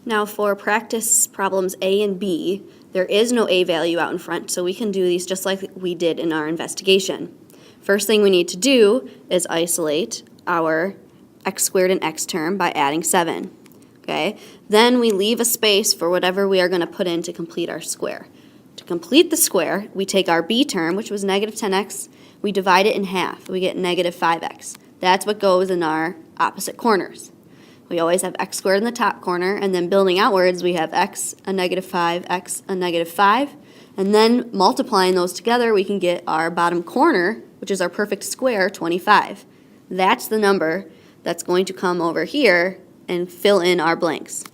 Now for practice problems A and B, there is no A value out in front, so we can do these just like we did in our investigation. First thing we need to do is isolate our x squared and x term by adding 7. Okay? Then we leave a space for whatever we are going to put in to complete our square. To complete the square, we take our b term, which was negative 10x, we divide it in half. We get negative 5x. That's what goes in our opposite corners. We always have x squared in the top corner, and then building outwards, we have x, a negative 5, x, a negative 5. And then multiplying those together, we can get our bottom corner, which is our perfect square, 25. That's the number that's going to come over here and fill in our blanks.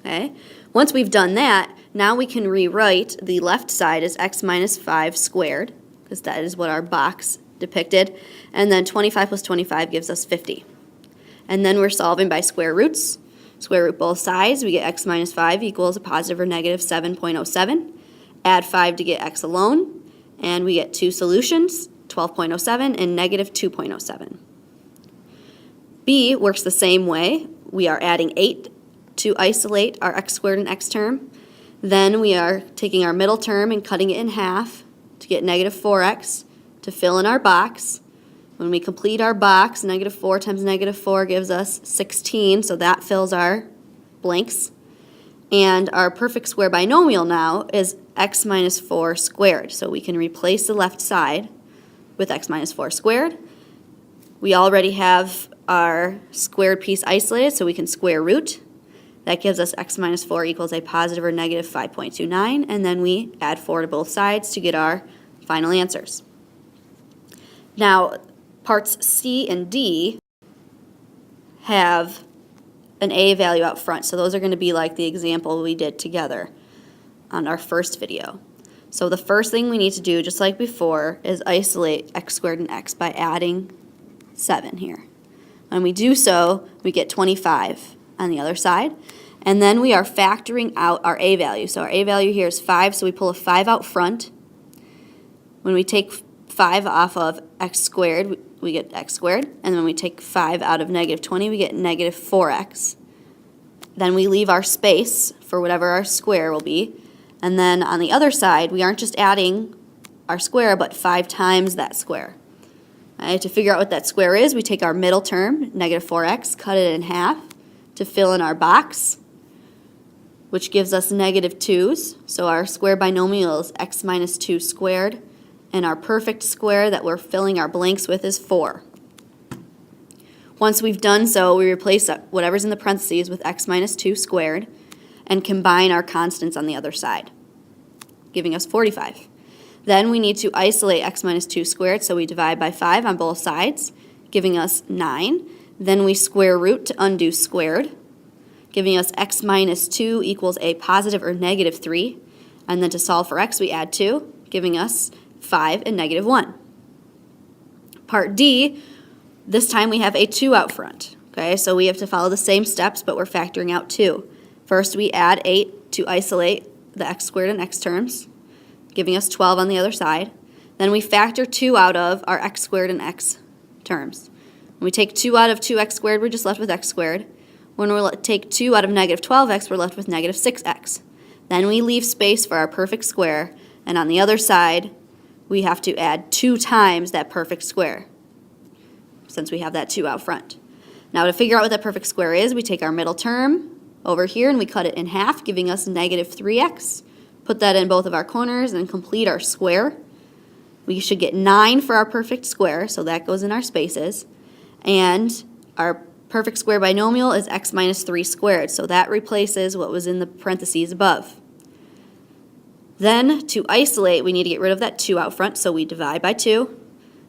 Okay? Once we've done that, now we can rewrite the left side as x minus 5 squared, because that is what our box depicted. And then 25 plus 25 gives us 50. And then we're solving by square roots. Square root both sides. We get x minus 5 equals a positive or negative 7.07. Add 5 to get x alone. And we get two solutions, 12.07 and negative 2.07. B works the same way. We are adding 8 to isolate our x squared and x term. Then we are taking our middle term and cutting it in half to get negative 4x to fill in our box. When we complete our box, negative 4 times negative 4 gives us 16, so that fills our blanks. And our perfect square binomial now is x minus 4 squared, so we can replace the left side with x minus 4 squared. We already have our squared piece isolated, so we can square root. That gives us x minus 4 equals a positive or negative 5.29, and then we add 4 to both sides to get our final answers. Now, parts C and D have an A value out front, so those are going to be like the example we did together on our first video. So the first thing we need to do, just like before, is isolate x squared and x by adding 7 here. When we do so, we get 25 on the other side, and then we are factoring out our A value. So our A value here is 5, so we pull a 5 out front. When we take 5 off of x squared, we get x squared, and when we take 5 out of negative 20, we get negative 4x. Then we leave our space for whatever our square will be, and then on the other side, we aren't just adding our square, but 5 times that square. To figure out what that square is, we take our middle term, negative 4x, cut it in half to fill in our box, which gives us negative 2's. So our square binomial is x minus 2 squared, and our perfect square that we're filling our blanks with is 4. Once we've done so, we replace whatever's in the parentheses with x minus 2 squared and combine our constants on the other side, giving us 45. Then we need to isolate x minus 2 squared, so we divide by 5 on both sides, giving us 9. Then we square root to undo squared, giving us x minus 2 equals a positive or negative 3. And then to solve for x, we add 2, giving us 5 and negative 1. Part D, this time we have a 2 out front. Okay, so we have to follow the same steps, but we're factoring out 2. First, we add 8 to isolate the x squared and x terms, giving us 12 on the other side. Then we factor 2 out of our x squared and x terms. When we take 2 out of 2x squared, we're just left with x squared. When we take 2 out of negative 12x, we're left with negative 6x. Then we leave space for our perfect square, and on the other side, we have to add 2 times that perfect square, since we have that 2 out front. Now to figure out what that perfect square is, we take our middle term over here and we cut it in half, giving us negative 3x. Put that in both of our corners and complete our square. We should get 9 for our perfect square, so that goes in our spaces. And our perfect square binomial is x minus 3 squared, so that replaces what was in the parentheses above. Then, to isolate, we need to get rid of that 2 out front, so we divide by 2.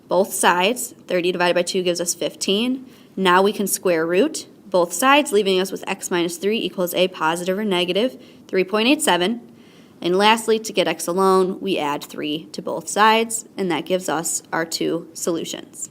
Both sides, 30 divided by 2 gives us 15. Now we can square root both sides, leaving us with x minus 3 equals a positive or negative 3.87. And lastly, to get x alone, we add 3 to both sides, and that gives us our 2 solutions.